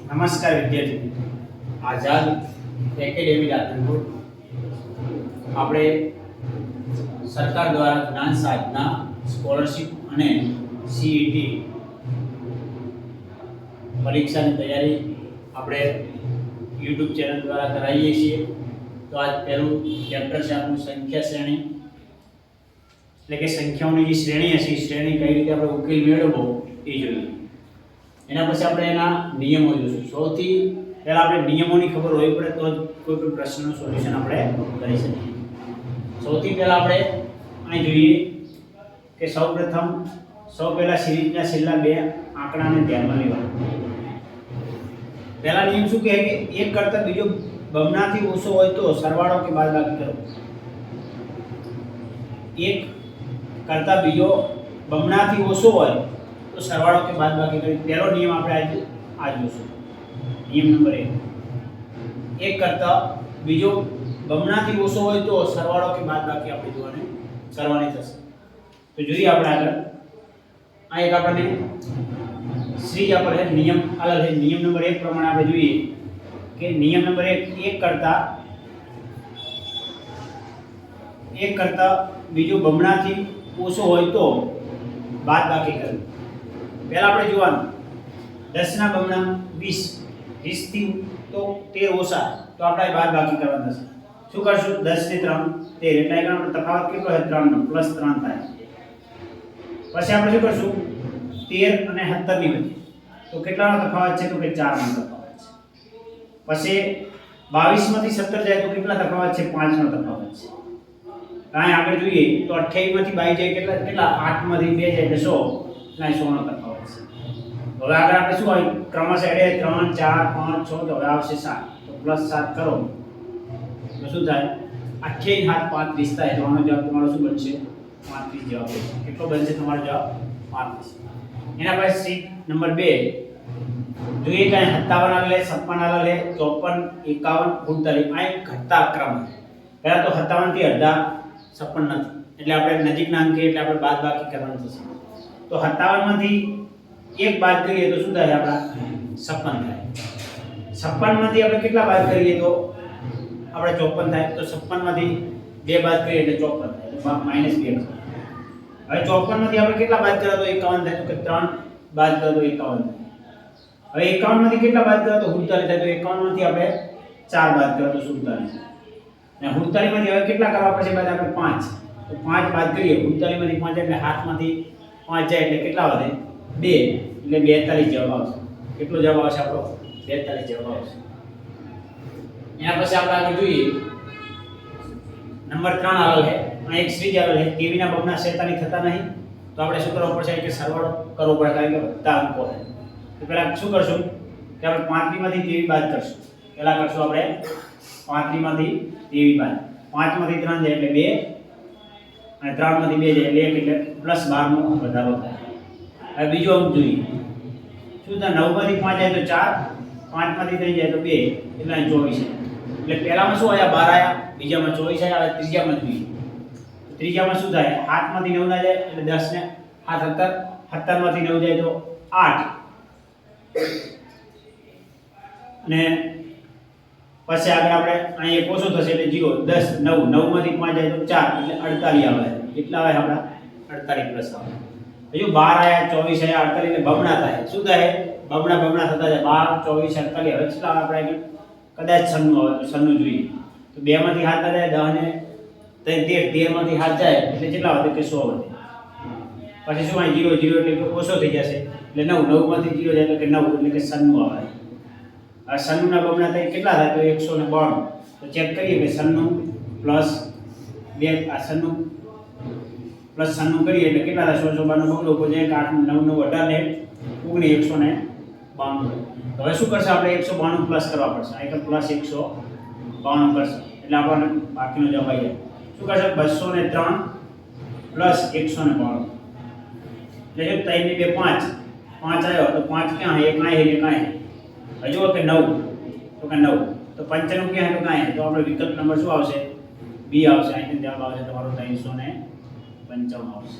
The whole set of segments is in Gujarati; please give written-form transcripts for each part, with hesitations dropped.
નમસ્કાર વિદ્યાર્થી મિત્રો, આઝાદ એકેડેમી રાધનપુર આપણે સરકાર દ્વારા જ્ઞાન સાધના સ્કોલરશિપ અને સીઈટી પરીક્ષાની તૈયારી આપણે યુટ્યુબ ચેનલ દ્વારા કરાવીએ છીએ. તો આજ પહેલું ચેપ્ટર છે આપણું સંખ્યા શ્રેણી, એટલે કે સંખ્યાઓની જે શ્રેણી હશે એ શ્રેણી કઈ રીતે આપણે ઉકેલ મેળવવો એ જોઈએ. એના પછી આપણે એના નિયમો જોઈશું. સૌથી પહેલા આપણે નિયમોની ખબર હોવી પડે તો જ કોઈ પણ પ્રશ્નનું સોલ્યુશન આપણે કરી શકીએ. સૌથી પહેલા આપણે અહીં જોઈએ કે સૌ પહેલા સિરીઝના છેલ્લા બે આંકડાને ધ્યાનમાં લેવા. પહેલા નિયમ શું કહે કે એક કરતાં બીજો બમણાથી ઓછો હોય તો સરવાળો કે બાદબાકી કરો. એક કરતાં બીજો બમણાથી ઓછો હોય તો સરવાળો કે બાદબાકી કરી. પહેલો નિયમ આપણે આ જોઈશું. નિયમ નંબર 1, એક કરતાં બીજો બમણાથી ઓછો હોય તો સરવાળો કે બાદબાકી આપણે જોવાની કરવાની થશે. તો જોઈએ આપણે આગળ આ એક આપણને શ્રીજ આપણે નિયમ અલગ છે. નિયમ નંબર 1 પ્રમાણે આપણે જોઈએ કે નિયમ નંબર 1, એક કરતાં બીજો બમણાથી ઓછો હોય તો બાદબાકી કરવી. પહેલા આપણે જોવાનું 10 ના બમણા 20, 20 થી તો 13 ઓછા તો આપણે બાદબાકી કરવાનું થશે. શું કરશું? 10 ને 3 13, એટલે આગળ તફાવત કેટલો છે? 3 નો, +3 થાય. પછી આપણે શું કરશું? 13 અને 17 ની વચ્ચે તો કેટલાનો તફાવત છે? તો કે 4 નો તફાવત છે. પછી 22 માંથી 17 જાય તો કેટલા તફાવત છે? 5 નો તફાવત છે. કાંઈ આગળ જોઈએ તો 28 માંથી 22 જાય કેટલા 8 માંથી 2 જાય એટલે 100, એટલે 100 નો તફાવત છે. હવે આગળ આપણે શું હોય? ક્રમશ એડે 3 4 5 6 તો હવે આવશે 7, તો +7 કરો તો શું થાય? 28 7 35 થાય. તો આનો જવાબ તમારો શું બનશે? 35 જવાબ. કેટલો બનશે તમારો જવાબ? 35. એના પછી નંબર 2 જોઈએ કે 57 આલે 56 આલે 54 51 48 આ એક ઘટતા ક્રમ. પહેલા તો 57 થી અડધા 56 નથી, એટલે આપણે નજીકના અંકે એટલે આપણે બાદબાકી કરવાનું થશે. તો 57 માંથી 1 બાદ કરીએ તો શું થાય? આપણા 56 થાય. 56 માંથી આપણે કેટલા બાદ કરીએ તો આપણે 54 થાય. તો 56 માંથી 2 બાદ કરીએ એટલે 54 થાય, તો -2. હવે 54 માંથી આપણે કેટલા બાદ કર્યા તો 51 થાય. તો કે 3 બાદ કર્યા તો 51 થાય. હવે 51 માંથી કેટલા બાદ કર્યા તો 47 થાય. તો 51 માંથી આપણે 4 બાદ કર્યા તો 47. અને 47 માંથી હવે કેટલા કરવા પડશે? બાદ આપણે 5. તો 5 બાદ કરીએ 47 માંથી 5 એટલે હાથમાંથી 5 જાય એટલે કેટલા વધે? 2, એટલે 42 જવાબ આવશે. કેટલો જવાબ આવશે આપણો? 42 જવાબ આવશે. એના પછી આપણે આગળ જોઈએ નંબર 3 આવેલ છે. આ એક શ્રીજ આવેલ છે. કેવીના બમણા 47 થતા નહીં તો આપણે શું કરવું પડશે? કે સરવાળો કરવો પડે, કારણ કે વધતા અંકો છે. તો પહેલા શું કરશું કે આપણે 35 માંથી 23 બાદ કરશું. પહેલા કરશું આપણે 35 માંથી 23 બાદ. 5 માંથી 3 જાય એટલે 2, અને 3 માંથી 2 જાય એટલે 1, એટલે +12 નો વધારો થાય. હવે બીજો અંક જોઈએ. શું થાય? 9 માંથી 5 જાય તો 4, 5 માંથી 3 જાય તો 2, એટલે 24. એટલે પહેલામાં શું આયા? 12 આયા, બીજામાં 24 આયા. હવે ત્રીજામાં જોઈએ. ત્રીજામાં શું થાય? 7 માંથી 9 ના જાય એટલે 10 ને 7 17 માંથી 9 જાય તો 8, અને પછી આગળ આપણે અહીં એક ઓછો થશે એટલે 0, 10 9 9 માંથી 5 જાય તો 4, એટલે 48 આવે. કેટલા આવે આપણા? 48 પ્લસ આવે. હજુ 12 આયા, 24 આયા, 48 એટલે બમણા થાય. શું થાય? બમણા થતા જાય. 12 24 48. હવે કેટલા આવે આપણે? કદાચ 96 આવે તો 96 જોઈએ. તો 2 માંથી 7 જાય 10 ને 13 માંથી 7 જાય એટલે કેટલા વધે? કે 100 વધે. પછી શું અહીં 0 0 એટલે કે ઓછો થઈ જશે એટલે 9 9 માંથી 0 જાય એટલે કે 9, એટલે કે 96 આવે. આ 96 ના બમણા થાય કેટલા થાય? તો 192. તો ચેક કરીએ કે 96 પ્લસ 2 આ 96 પ્લસ 96 કરીએ એટલે કેટલા થાય? 192 નો બગડો ઉપર જાય 8 9 9 18 ને 19 192. તો હવે શું કરશે? આપણે 192 પ્લસ કરવા પડશે. આ એક પ્લસ 192 કરશે એટલે આપણને બાકીનો જવાબ આવી જાય. શું કરશે? 203 પ્લસ 192. એટલે 3 ને 2 5 આવ્યો તો 5 ક્યાં? 1 કાંઈ 1 કાંઈ. હજુ કે 9 તો કે 9 તો 95 ક્યાં? તો કાંઈ. તો આપણો વિકલ્પ નંબર શું આવશે? બી આવશે. અહીંથી જવાબ આવશે તમારો 355 આવશે.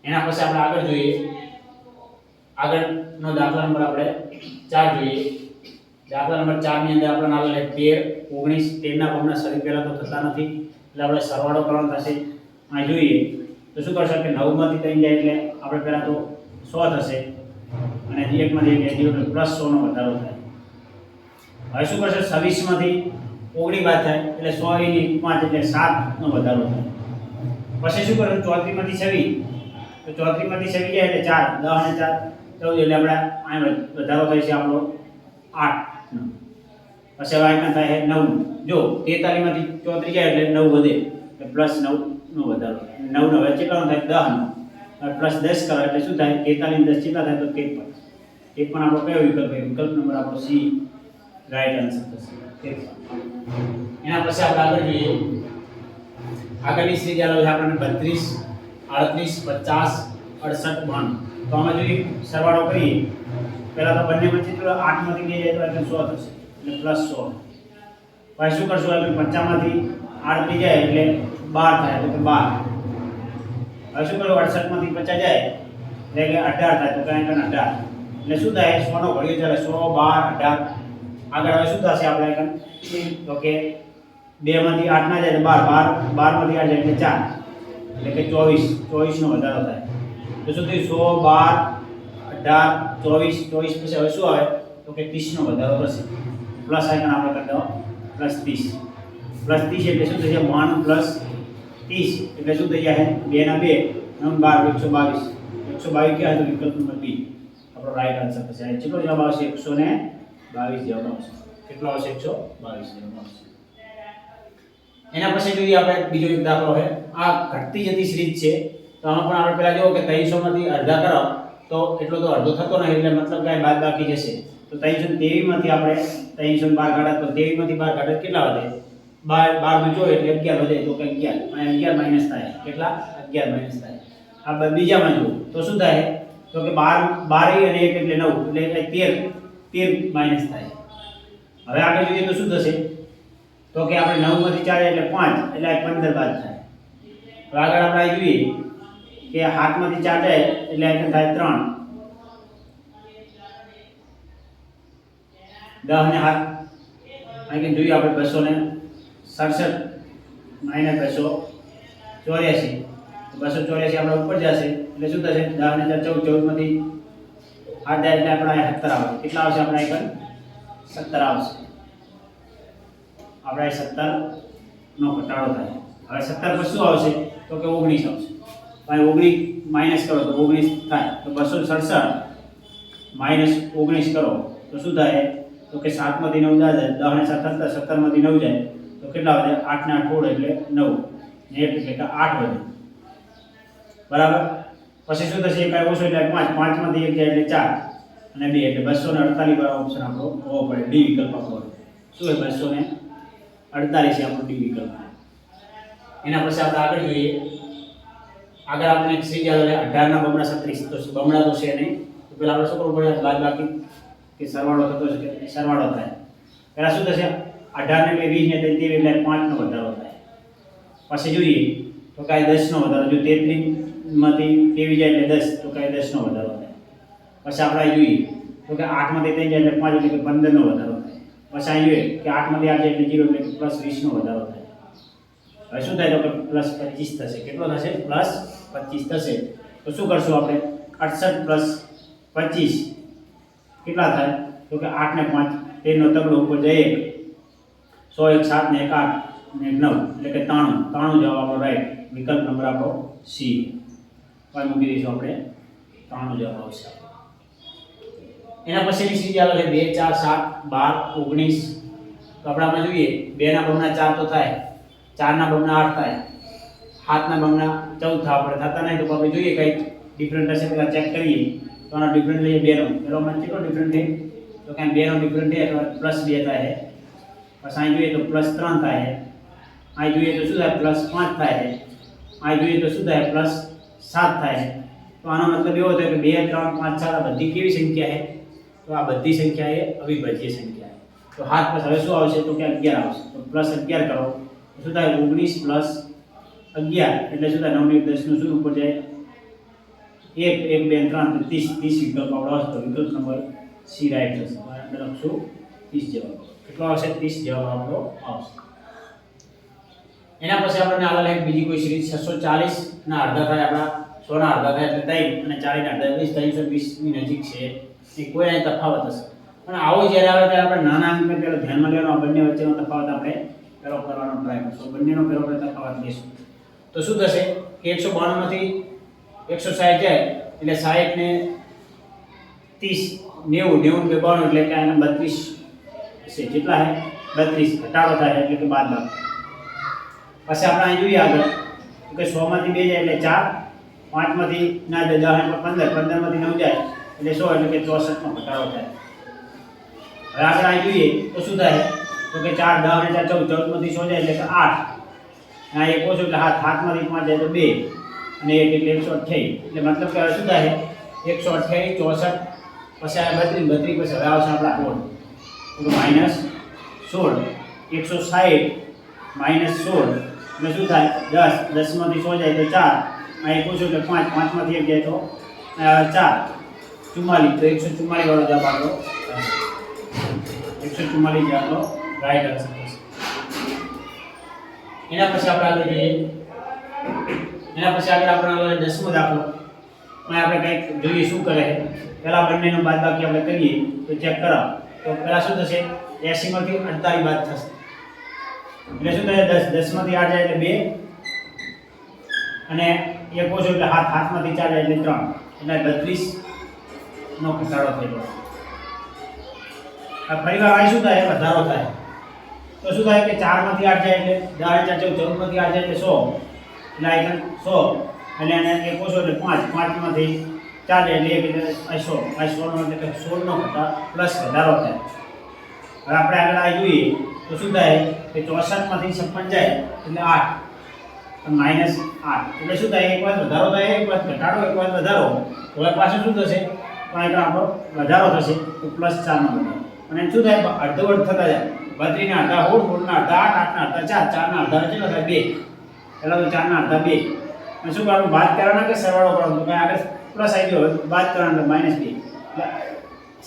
એના પછી આપણે આગળ જોઈએ આગળનો દાખલા નંબર આપણે 4 જોઈએ. દાખલા નંબર 4 ની અંદર આપણને આવેલ 13 19 13 ના બમણા સરી પહેલા તો થતા નથી એટલે આપણે સરવાળો કરવાનો થશે. અહીં જોઈએ તો શું કરશે કે 9 માંથી 3 જાય એટલે આપણે પહેલા તો 100 થશે અને 1 માંથી 1 જાય એટલે પ્લસ 100 નો વધારો થાય. હવે શું કરશે 26 માંથી 19 બાદ થાય એટલે 100 ની 5 એટલે 7 નો વધારો થાય. પછી શું કરશું 34 માંથી 26 તો 34 માંથી 26 જાય એટલે 4 10 અને 4 14 એટલે આપણે અહીં વધારો થાય છે આપણો 8 નો. પછી હવે આ થાય 9. જો 43 માંથી 34 જાય એટલે 9 વધે એટલે પ્લસ 9 નો વધારો. 9 નો હવે કેટલાનો થાય 10 નો. હવે પ્લસ 10 કરો એટલે શું થાય 43 10 કેટલા થાય તો 53. એ પણ આપણો કયો વિકલ્પ છે? વિકલ્પ નંબર આપણો સી રાઈટ આન્સર થશે 53. એના પછી આપણે આગળ જોઈએ. આગળની શ્રેણી ચાલો છે આપણને 32 38 50 68 92. તો આમાં જોઈએ સરવાળો કરીએ પહેલા તો બંને વચ્ચે તો 8 માંથી 2 જાય તો એટલે 100 થશે એટલે પ્લસ 100. પછી શું કરશું એટલે 50 માંથી 8 જાય એટલે 12 થાય તો 12. હવે શું કરું 68 માંથી 50 જાય એટલે કે 18 થાય તો કાંઈ 18 એટલે શું થાય 100 નો ઘડિયો ચાલે 100 12 18. આગળ હવે શું થશે આપણે તો કે 2 માંથી 8 ના જાય તો 12 12 માંથી 8 જાય એટલે 4 એટલે કે 24 નો વધારો થાય. તો શું થયું 100 12 18 24 પછી હવે શું આવે તો કે 30 નો વધારો થશે. પ્લસ આઇકન આપણે કરી દો પ્લસ 30 એટલે શું થઈ જાય 92 પ્લસ 30 એટલે શું થઈ જાય 2 ના 2 9 12 122 ક્યાં તો વિકલ્પ નંબર બી આપણો રાઈટ આન્સર થશે. આ કેટલો જવાબ આવશે 122 જવાબ આવશે. કેટલો આવશે 122 જવાબ આવશે. એના પછી જોઈએ આપણે બીજો એક દાખલો છે. આ ઘટતી જતી સિરીઝ છે તો આમાં પણ આપણે પહેલા જોવો કે 300 માંથી અડધા કરો તો એટલો તો અડધો થતો નહીં એટલે મતલબ કે બાદ બાકી જશે. તો 323 માંથી આપણે 300 બાર કાઢા તો 23 માંથી બાર કાઢે કેટલા વધે 12 જો એટલે 11 વધે તો કે 11 અને 11 માઈનસ થાય કેટલા 11 માઈનસ થાય. આ બીજામાં જો તો શું થાય તો કે 12 અને 1 એટલે 9 એટલે 13 માઈનસ થાય. હવે આગળ જોઈએ તો શું થશે તો કે આપણે 9 માંથી 4 એટલે 5 એટલે 15 બાદ થાય. તો આગળ આપણે જોઈએ કે 7 માંથી 4 જાય એટલે આ થાય 3 10 અને 7 અહીં જોઈએ આપણે 267 માઈનસ 284 284 આપણે ઉપર જશે એટલે શું થશે 10 અને 4 14 માંથી 8 જાય એટલે આપણે 17 આવશે. કેટલા આવશે આપણે આઈકન 17 આવશે. આપણે 17 નો ઘટાડો થાય. હવે 17 પર શું આવશે તો કે 19 આવશે. ભાઈ 19 માઈનસ કરો તો 19 થાય તો 267 માઈનસ 19 કરો તો શું થાય તો કે 7 માંથી 9 જાય 10 અને 7 17 માંથી 9 જાય તો કેટલા વધે 8 ને 8 થોડ એટલે 9 ને 1 એટલે કે 8 વધે બરાબર. પછી શું થશે એક ઓછો એટલે 5 5 માંથી 1 જાય એટલે 4 અને 2 એટલે 248 વાળો ઓપ્શન આપણો હોવો પડે. ડી વિકલ્પ આપણો શું છે 248 છે આપણો ડી વિકલ્પ. એના પછી આપણે આગળ જોઈએ. આગળ આપણે એક શ્રેણી આવે 18 ના બમણા 36 તો બમણા તો છે નહીં તો પહેલા આપણે શું કરવું પડે બાદ બાકી કે સરવાળો થતો છે કે સરવાળો થાય. પહેલા શું થશે 18 ને 20 ને 23 એટલે 5 નો વધારો થાય. પછી જોઈએ તો કાંઈ 10 નો વધારો જો 33 માંથી 23 જાય એટલે 10 તો કાંઈ 10 નો વધારો થાય. પછી આપણે જોઈએ તો કે 8 માંથી 3 જાય એટલે 5 એટલે કે 15 નો વધારો થાય. પછી આ જોઈએ કે 8 માંથી 8 જાય એટલે 0 એટલે પ્લસ 20 નો વધારો થાય. હવે શું થાય તો કે પ્લસ 25 થશે. કેટલો થશે પ્લસ 25 થશે. તો શું કરશું આપણે 68 પ્લસ 25 કેટલા થાય તો કે 8 ને 5 13 નો તગડો ઉપર જાય 100 1 7 ને 1 8 ને 9 એટલે કે 93 જવાબ આપણો રાઈટ વિકલ્પ નંબર આપણો સી. પાઈ મૂકી દઈશું આપણે 93 જવાબ આવશે. એના પછીની સીધી આવે છે 2 4 7 12 19 તો આપણે જોઈએ 2 ના બમણા 4 તો થાય 4 ના બમણા 8 થાય 7 ના બમણા 14 થાય. આપણે થતા નહીં તો આપણે જોઈએ કઈ ડિફરન્ટ હશે પેલા ચેક કરીએ તો આનો ડિફરન્ટ લઈએ 2 નો પેલો મને કેટલો ડિફરન્ટ છે તો કે 2 નો ડિફરન્ટ છે એટલે પ્લસ 2 થાય. પછી અહીં જોઈએ તો પ્લસ 3 થાય. અહીં જોઈએ તો શું થાય પ્લસ 5 થાય. અહીં જોઈએ તો શું થાય પ્લસ 7 થાય. તો આનો મતલબ એવો થયો કે 2 3 5 7 આ બધી કેવી સંખ્યા છે તો આ બધી સંખ્યા એ અવિભાજ્ય સંખ્યા છે. તો 7 plus હવે શું આવશે તો કે 11 આવશે. તો પ્લસ 11 કરો તો શું થાય 19 પ્લસ 11 એટલે શું થાય 9 ને 10 નું શું ઉપર જાય 1 1 2 3 30 30 વિકલ્પ આપણો હશે તો વિકલ્પ નંબર સી રાઈટ થશે. આપણે લખશું 30 જવાબ. કેટલો આવશે? 30 જવાબ આપણો આવશે. એના પછી આપણને આલા લાઈક બીજી કોઈ સિરીઝ 640 ના અડધા થાય આપણા 100 ના અડધા થાય એટલે 3 અને 40 ના અડધા 320 ની નજીક છે. એ કોઈ અહીં તફાવત હશે. પણ આવો જ્યારે આવે ત્યારે આપણે નાના અંકને પેલો ધ્યાનમાં લેવાનો, આ બંને વચ્ચેનો તફાવત આપણે પેલો કરવાનો ટ્રાય કરશું. બંનેનો પેલો આપણે તફાવત લેશું. તો શું થશે કે 192 માંથી 160 જાય એટલે 60 ને 30 90 90 92 એટલે કે આને 32 છે. કેટલા હે? 32 ઘટાડો થાય એટલે કે બાદબાકી. પછી આપણે અહીં જોઈએ આગળ કે 100 માંથી 2 જાય એટલે 4, 5 માંથી ના જાય 10 એટલે 15, 15 માંથી 9 જાય એટલે 100 એટલે કે 64 નો ઘટાડો થાય. હવે આગળ અહીં જોઈએ તો શું થાય તો કે 4 10 અને 4 14, 14 માંથી 100 જાય એટલે કે 8. આ એક ઓછું એટલે હાથમાંથી 5 જાય તો 2 અને 1 એટલે 128. એટલે મતલબ કે હવે શું થાય 128 64 પછી આ 32 32 પછી હવે આવશે આપણા કોડ તો -16 160 -16 એટલે શું થાય 10 10 માંથી 100 જાય તો 4, આ એક ઓછું એટલે 5 5 માંથી 1 જાય તો 4 44 તો 144 વાળો જવાબ આપણો 144 જે આપણો રાઈટ આન્સર થશે. એના પછી આપણે આગળ જોઈએ. એના પછી આગળ આપણે 10મો દાખલો. અહીં આપણે કંઈક જોઈએ શું કરે છે. પહેલા બંનેનો બાદબાકી આપણે કરીએ તો ચેક કરાવ તો પહેલા શું થશે 80 માંથી 48 બાદ થશે એટલે શું થાય 10 10 માંથી 8 જાય એટલે 2 અને એક ઓછો એટલે હાથમાંથી 4 જાય એટલે 3 એટલે 32 નો ઘટાડો થયો. આ ફરીવાર આ શું થાય વધારો થાય તો શું થાય કે 4 માંથી 8 જાય એટલે 10 4 14 માંથી 8 જાય એટલે 100 એટલે આઈકન 100 અને આને એક ઓછો એટલે 5 5 માંથી 4 જાય એટલે 1 એટલે 100 નો એટલે 16 નો પ્લસ વધારો થાય. હવે આપણે આગળ આ જોઈએ તો શું થાય કે 64 માંથી 56 જાય એટલે 8 અને -8 એટલે શું થાય એક વાર વધારો થાય એક વાર ઘટાડો એક વાર વધારો. હવે પાછું શું થશે તો અહીં આપણો વધારો થશે તો +4 નો વધારો અને શું થાય અડધો અડધ થતા જાય 32 ના અડધા 16 ના અડધા 8 8 ના અડધા 4 4 ના અડધા કેટલા થાય 2 પહેલા તો 4 ના અડધા 2 અને શું કરવાનું બાદ કરવાના કે સરવાળો કરવાનો તો આગળ પ્લસ આવી ગયો બાદ કરવાનો -2 એટલે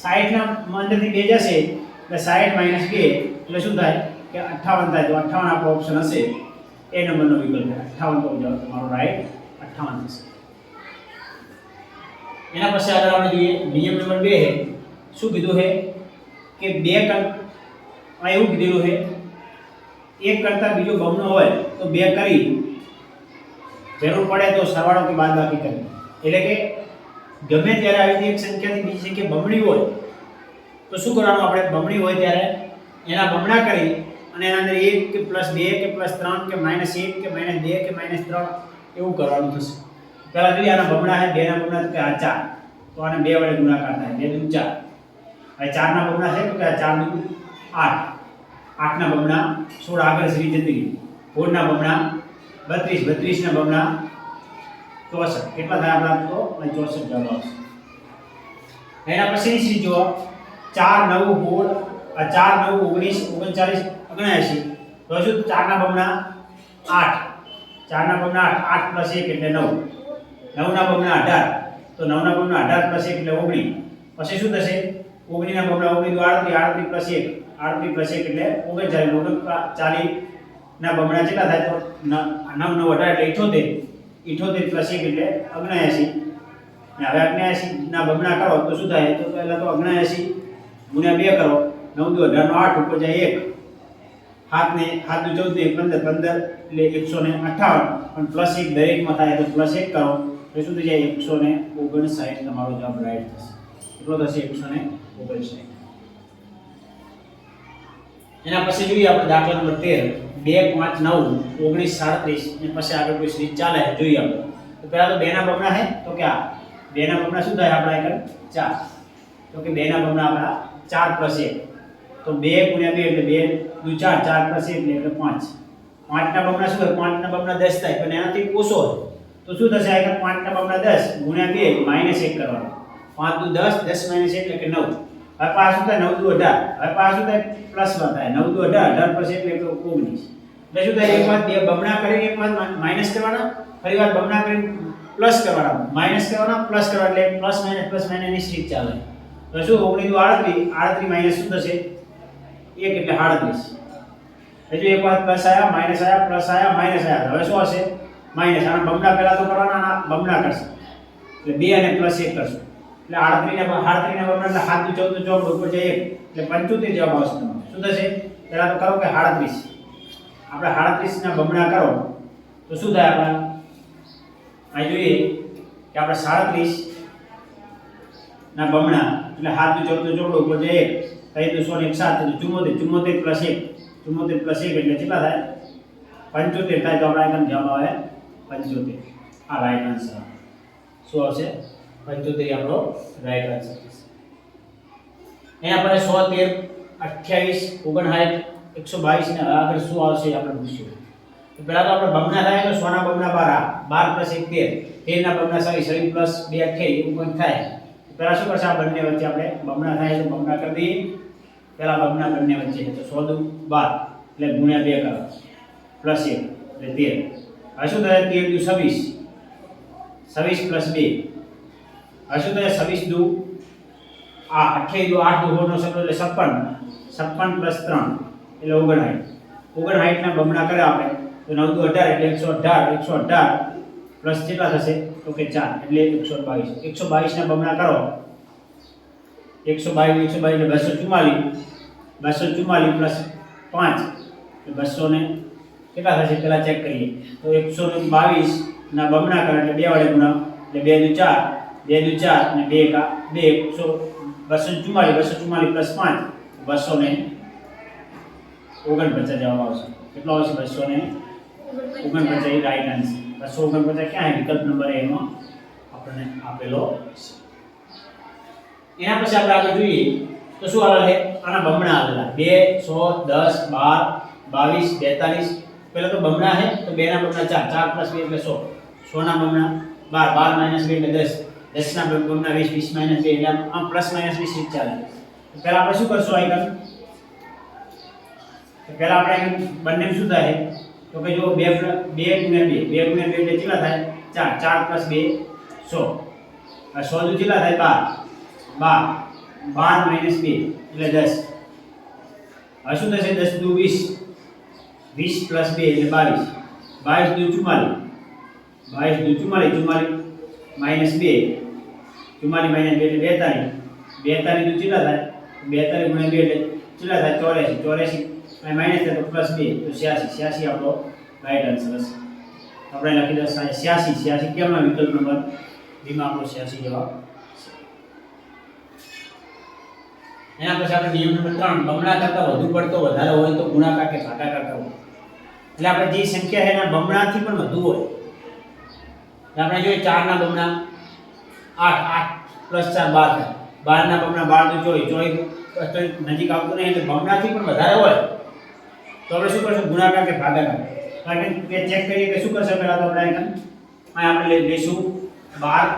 60 ના અંદરથી 2 જશે એટલે 60 -2 એટલે શું થાય કે 58 થાય. તો 58 આપણો ઓપ્શન હશે એ નંબરનો વિકલ્પ 58 તો જવાબ તમારો રાઈટ 58 થશે. એના પછી આગળ આપણે જોઈએ નિયમ નંબર 2 છે. શું કીધું છે કે બે આ એવું કીધેલું છે એક કરતા બીજો બમણો હોય તો 2 કરી જરૂર પડે તો સરવાળો કે બાદબાકી કરી. એટલે કે ગમે ત્યારે આવી એક સંખ્યાથી બીજી સંખ્યા બમણી હોય તો શું કરવાનું આપણે બમણી હોય ત્યારે એના બમણા કરી અને એના અંદર 1 કે +2 કે +3 કે -1 કે -2 કે -3 એવું કરવાનું થશે. પહેલા જોઈએ આના બમણા છે 2 ના બમણા તો કે આ 4 તો આને 2 વડે ગુણાકાર થાય 2 દુ 4. હવે 4 ના બમણા છે તો કે આ 4 દુ 8 8 ના બમણા 16 આગળ સીધી જતી રહી 16 ના બમણા 32 32 ના બમણા 64 કેટલા થાય આપણા તો 64 જવાબ આવશે. એના પછીની સીધી જુઓ 4 9 16 4 9 19 39 79 તો શું 4 ના બમણા 8 4 ના બમણા 8 8 + 1 એટલે 9 9 ના બમણા 18 તો 9 ના બમણા 18 + 1 એટલે 19 પછી શું થશે 19 ના બમણા 19 38 + 1 38 + 1 એટલે 39 40 ના બમણા કેટલા થાય તો 9 9 18 એટલે 78 78 + 1 એટલે 79 અને હવે 79 ના બમણા કરો તો શું થાય તો પહેલા તો 79 ગુણ્યા 2 કરો 9 દુ 18 નો 8 ઉપર જાય 1 7 ને 7 દુ 14 15 એટલે 158 પણ +1 દરેકમાં થાય તો +1 કરો તો શું થઈ જાય 159 તમારો જવાબ રાઈટ થશે. કેટલો થશે 159. એના પછી જોઈએ આપણે દાખલા નંબર 13 2 5 9 19 37 અને પછી આગળ કોઈ સિરીઝ ચાલે જોઈએ આપણે. તો પહેલા તો 2 ના બમણા છે તો કે આ 2 ના બમણા શું થાય આપણા આગળ 4 તો કે 2 ના બમણા આપણા 4 + 1 તો 2 ગુણ્યા 2 એટલે 2 દુ 4 4 + 1 એટલે 5 5 ના બમણા શું થાય 5 ના બમણા 10 થાય પણ એનાથી ઓછો તો શું થશે આગળ 5 ના બમણા 10 ગુણ્યા 2 -1 કરવાનો 5 દુ 10 10 - 1 એટલે કે 9 હવે પાછું થાય 9 દુ 18 હવે પાછું થાય પ્લસમાં થાય 9 દુ 18 18 + 1 એટલે 19 એટલે શું થાય એક વાર બે બમણા કરીને એક વાર માઈનસ કરવાના ફરી વાર બમણા કરીને પ્લસ કરવાના, માઈનસ કરવાના, પ્લસ કરવાના, એટલે પ્લસ માઈનસ ની સ્ટ્રીક ચાલે. તો શું 19 38 માઈનસ શું થશે 1 એટલે 38. હજુ એક વાર પ્લસ આયા, માઈનસ આયા, પ્લસ આયા, માઈનસ આયા. હવે શું હશે માઈનસ. આના બમણા પહેલા તો કરવાના, આના બમણા કરશે એટલે 2 અને પ્લસ 1 કરશું એટલે 38 ના બમણા એટલે 7 નું 14 ચોક ઉપર જાય 1 એટલે 75 જવાબ આવશે તમારો. શું થશે પહેલા તો કરો કે 38. આપણે 38 ના બમણા કરો તો શું થાય આપણા અહીં જોઈએ કે આપણે 37 ના બમણા એટલે 7 નું 14 ચોક ઉપર જાય 1 3 1 7 74 પ્લસ 1 એટલે કેટલા થાય 75 થાય. તો આપણા એકમ જવાબ આવે 75. આ રાઈટ આન્સર શું આવશે 75 આપણો રાઈટ આન્સર. અહીંયા આપણે 100 13 28 59 122 ને આગળ શું આવશે આપણે પૂછ્યું. તો પહેલા તો આપણે બમણા થાય તો 100 ના બમણા 12 12 + 1 13 13 ના બમણા 27 + 2 28 એવું કંઈક થાય. પહેલા શું કરશે આ બંને વચ્ચે આપણે બમણા થાય તો બમણા કરી દઈએ. પહેલા બમણા બંને વચ્ચે તો 100 દુ 12 એટલે ગુણ્યા 2 કરો પ્લસ 1 એટલે 13. હવે શું થાય 13 દુ 26 26 પ્લસ 2 હવે શું થાય 26 દુ આ 28 દુ 8 દુ 4 નો સરવાળો એટલે 56 56 પ્લસ 3 એટલે 59 59 ના બમણા કરે આપણે તો 9 દુ 18 એટલે 118 પ્લસ કેટલા થશે તો કે 4 એટલે 122 ના બમણા કરો 122 એટલે 244 પ્લસ 5 એટલે 200 ને કેટલા થશે પહેલા ચેક કરીએ તો 122 ના બમણા કરે એટલે 2 વડે ગુણાવો એટલે 2 દુ 4 અને 2 કા 2 244 પ્લસ 5 249 જવાબ આવશે. કેટલો આવશે 249 એ રાઈટ આન્સર. 249 ક્યાં છે વિકલ્પ નંબર A માં આપણને આપેલો છે. એના પછી આપણે આગળ જોઈએ તો શું આવેલ છે આના બમણા આવેલા 2 100 10 12 22 42 પહેલા તો બમણા છે તો 2 ના બમણા 4 4 + 2 એટલે 100 100 ના બમણા 12 12 - 2 એટલે 10 10 ના બમણા 20 20 - 2 એટલે આમ પ્લસ માઈનસ ની સ્ટ્રીક ચાલે. તો પહેલા આપણે શું કરશું આઈકન તો પહેલા આપણે બંને શું થાય તો કે જો 2 × 2 એટલે કેટલા થાય 4 4 + 2 100 આ 100 દુ કેટલા થાય 12 12 - 2 એટલે 10. હવે શું થશે 10 દુ 20 20 + 2 એટલે 22 22 દુ 44 22 દુ 44 - 2 44 - 2 એટલે 42 42 દુ કેટલા થાય 42 × 2 એટલે કેટલા થાય 84 84 અને માઈનસ થાય તો પ્લસ 2 તો 86 86 આપણો રાઈટ આન્સર હશે. આપણે લખી દઈએ 86 86 કેમનો વિકલ્પ નંબર B માં આપણો 86 જવાબ. એના પછી આપણે નિયમ નંબર 3 બમણા કરતા વધુ પડતો વધારે હોય તો ગુણાકાર કે ભાગાકાર કરવો. એટલે આપણે જે સંખ્યા છે એના બમણાથી પણ વધુ હોય આપણે જોઈએ 4 ના બમણા 8 8 + 4 12 થાય 12 ના બમણા 12 દુ 24 નજીક આવતું નહીં એટલે બમણાથી પણ વધારે હોય તો આપણે શું કરશું ગુણાકાર કે ભાગાકાર. કારણ કે ચેક કરીએ કે શું કરશે પહેલા તો આપણે આપણે લઈશું 12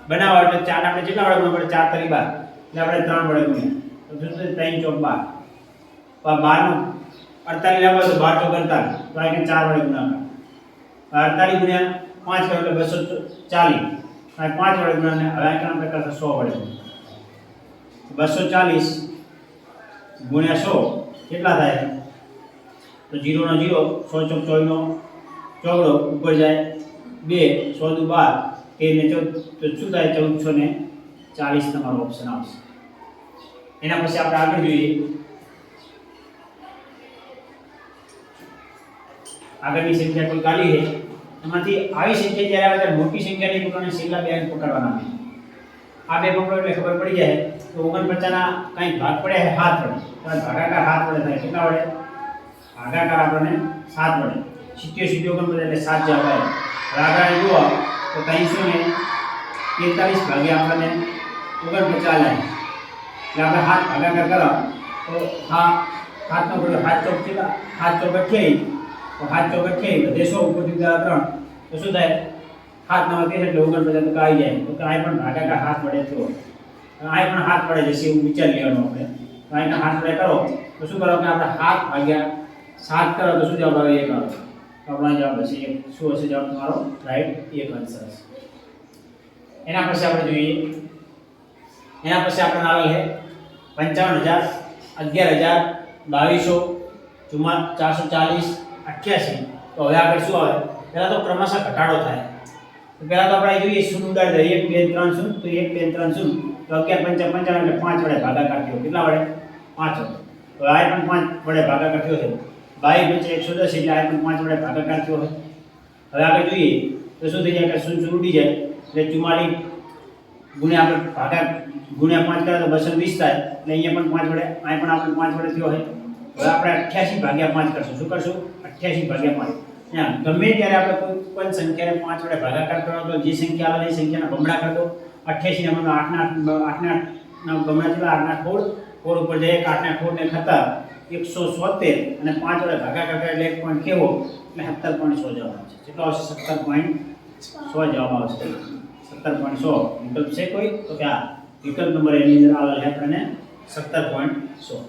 બનાવવા એટલે 4 આપણે કેટલા વડે ગુણવા પડે 4 × 12 એટલે આપણે 3 વડે ગુણ્યા તો શું થશે 3 ચોક 12 12 નો 48 લેવા તો 12 ચોક 48 તો આ 4 વડે ગુણાકાર 48 ગુણ્યા 5 કરો એટલે 240 અને 5 વડે ગુણ્યા હવે આપણે કરતા 100 વડે 240 ગુણ્યા 100 કેટલા થાય તો 0 નો 0 100 ચોક 24 નો ચોગડો ઉપર જાય 2 100 દુ 12 13 ને 14 તો શું થાય 1440 તમારો ઓપ્શન આવશે. એના પછી આપણે આગળ જોઈએ આગળની સંખ્યા કોઈ કાઢી છે એમાંથી આવી સંખ્યા જ્યારે આવે ત્યારે મોટી સંખ્યાની પકડને છેલ્લા બે અંક પકડવાના છે. આ બે પકડો એટલે ખબર પડી જાય તો 49 ના કંઈ ભાગ પડ્યા છે 7 વડે તો ભાગાકાર 7 વડે થાય કેટલા વડે ભાગાકાર આપણને 7 વડે 77 49 એટલે 7 જવાબ આવે. આગળ જુઓ તો 343 ભાગ્યા આપણને 49 આવે એટલે આપણે 7 ભાગાકાર કરો તો હા 7 નો ગોળો 7 ચોક કેટલા 7 ચોક 28 તો 7 ચોક 28 વધે 100 ઉપરથી 3 તો શું થાય 7 નો 30 એટલે 49 તો આવી જાય તો આ પણ ભાગાકાર 7 વડે થયો આ પણ 7 વડે જશે એવું વિચાર લેવાનું આપણે તો આના 7 વડે કરો તો શું કરો કે આપણે 7 ભાગ્યા 7 કરો તો શું જવાબ આવે 1 આવે તો આપણો જવાબ હશે એક. શું હશે જવાબ તમારો? રાઈટ, એક આન્સર હશે. એના પછી આપણે જોઈએ, એના પછી આપણને આવેલ છે 55,000, 11,000, 2200, 440, 88. તો હવે આગળ શું આવે? પહેલા તો ક્રમશઃ ઘટાડો થાય. તો પહેલા તો આપણે જોઈએ શૂન્ય ઉડાડી દઈએ 1 2 3 0. તો 1 2 3 0. તો 11 5 55 એટલે 5 વડે ભાગાકાર થયો. કેટલા વડે? 5 વડે. તો આ પણ 5 વડે ભાગાકાર થયો છે. 22 × 110 એટલે આ પણ 5 વડે ભાગાકાર થયો છે. હવે આગળ જોઈએ તો શું થઈ જાય કે શૂન્ય ઉડી જાય એટલે 44 ગુણ્યા આપણે ભાગા ગુણ્યા 5 કરે તો 220 થાય. એટલે અહીંયા પણ 5 વડે, અહીં પણ આપણે 5 વડે થયો છે. હવે આપણે 88 ભાગ્યા 5 કરશું. શું કરશું? 88 ભાગ્યા 5. ગમે ત્યારે આપણે કોઈ પણ સંખ્યાને 5 વડે ભાગાકાર કરો તો જે સંખ્યા આવે એ સંખ્યાના બમણા કરી દો. 88 ને બમણા 8 ના બમણા કેટલા? 8 ના 16. 16 ઉપર જઈએ 8 ના 16 ને ખાતા 170 અને 5 વડે ભાગાકાર કરે એટલે 1 પોઈન્ટ કેવો? એટલે 17.100 જવાબ આવશે. કેટલો આવશે? 17.100 જવાબ આવશે. 17.100 વિકલ્પ છે કોઈ? તો કે આ વિકલ્પ નંબર એની અંદર આવેલ છે આપણને 17.100.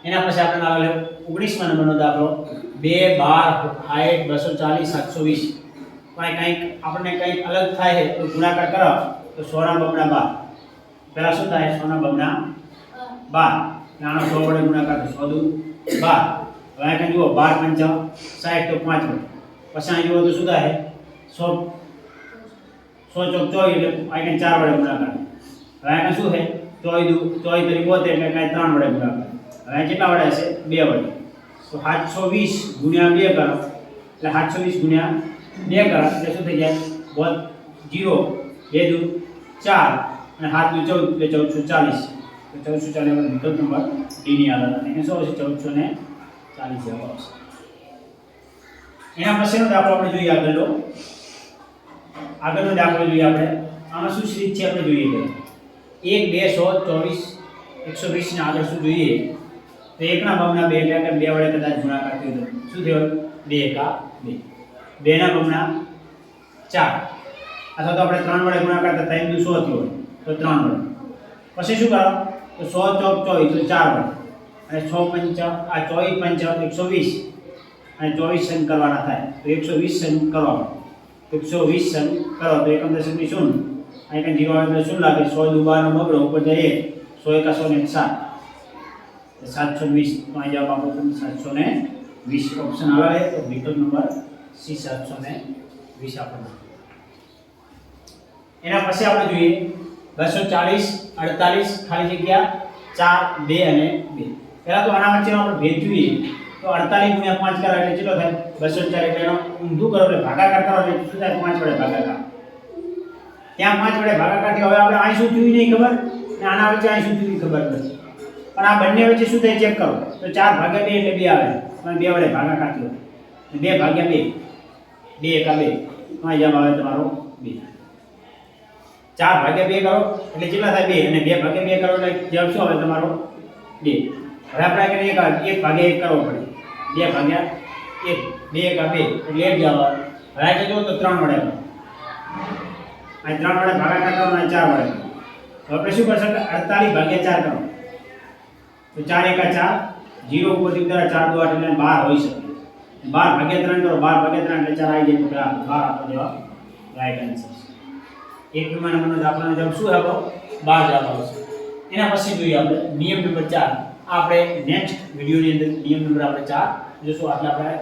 એના પછી આપણને આવેલ 19મા નંબરનો દાખલો 2 12 60 240 720. પણ કંઈક આપણને કંઈક અલગ થાય છે તો ગુણાકાર કરો તો 100 ના બમણા 12. પહેલા શું થાય? 100 ના બમણા 12. નાનો 100 વડે ગુણાકાર તો 100 દુ 12. હવે આ કંઈ જુઓ 12 × 5 60 તો 5 વડે. પછી અહીં જુઓ તો શું થાય? 100 ચોક 24 એટલે આ કંઈ 4 વડે ગુણાકાર. હવે આ શું છે? 24 દુ 24 તરી 72 એટલે કંઈ 3 વડે ગુણાકાર. હવે કેટલા વડે હશે? 2 વડે. તો 720 ગુણ્યા 2 કરો એટલે 720 ગુણ્યા 2 કરો એટલે શું થઈ જાય? 0 2 દુ 4 અને 7 દુ 14 એટલે 1440. તો 1440 વિકલ્પ નંબર ડી ની આવે અને શું આવશે? 1440 જવાબ આવશે. એના પછીનો દાખલો આપણે જોઈએ આગળનો દાખલો જોઈએ આપણે. આમાં શું સિરીઝ છે આપણે જોઈએ પહેલા. 1 2 100 24 120 ને આગળ શું જોઈએ તો 1 ના બમણા 2 એટલે કે 2 વડે કદાચ ગુણાકાર થયો તો શું થયો? 2 એકા 2. 2 ના બમણા 4. અથવા તો આપણે 3 વડે ગુણાકાર તો 3 દુ 100 થયો તો 3 વડે. પછી શું કરો તો 100 ચોક 24 તો 4 વડે. અને 100 પંચા આ 24 પંચા 120 અને 24 સમ કરવાના થાય તો 120 સમ કરવાનો. 120 સમ કરો તો એકમ દશકની શૂન્ય. અહીં કંઈ 0 આવે તો શું લાગે? 100 દુ 12 નો બગડો ઉપર જઈએ 100 એકા 100 ને 7 720. તો અહીં જવાબ આપણો 720 ઓપ્શન આવે તો વિકલ્પ નંબર સી 720 આપણને. એના પછી આપણે જોઈએ 240 48 ખાલી જગ્યા 4 2 અને 2. પહેલા તો આના વચ્ચેનો આપણે ભેદ જોઈએ તો 48 ગુણ્યા 5 કરો એટલે કેટલો થાય? 204. એટલે એનો ઊંધું કરો એટલે ભાગાકાર કરો એટલે શું થાય? 5 વડે ભાગાકાર. ત્યાં 5 વડે ભાગાકાર થયો. હવે આપણે અહીં શું થયું નહીં ખબર અને આના વચ્ચે અહીં શું થયું ખબર નથી. પણ આ બંને વચ્ચે શું થાય ચેક કરો તો 4 ભાગ્યા 2 એટલે 2 આવે. પણ 2 વડે ભાગાકાર થયો. 2 ભાગ્યા 2 2 એકા 2. તો જવાબ આવે તમારો 2. 4 ભાગ્યા 2 કરો એટલે કેટલા થાય? 2. અને 2 ભાગ્યા 2 કરો એટલે જવાબ શું આવે તમારો? 2. હવે આપણે 1 ભાગ્યા 1 કરવો પડે. 2 ભાગ્યા 1 2 એકા 2 એટલે 1 જવાબ આવે. હવે આ જો તો 3 વડે કરો. આ 3 વડે ભાગાકાર કરો અને 4 વડે. તો આપણે શું કરશું? 48 ભાગ્યા 4 કરો તો 4 એકા 4 0 ઉપરથી ઉતારા 4 દુ 8 એટલે 12 હોઈ શકે. 12 ભાગ્યા 3 કરો 12 ભાગ્યા 3 એટલે 4 આવી જાય તો 12 આપણો જવાબ રાઈટ આન્સર. 1મા નંબરનો દાખલાનો જવાબ શું આપણો? 12 જવાબ આવશે. એના પછી જોઈએ આપણે નિયમ નંબર 4. આપણે નેક્સ્ટ વિડિયોની અંદર નિયમ નંબર આપણે 4 જોશું. આટલા આપણે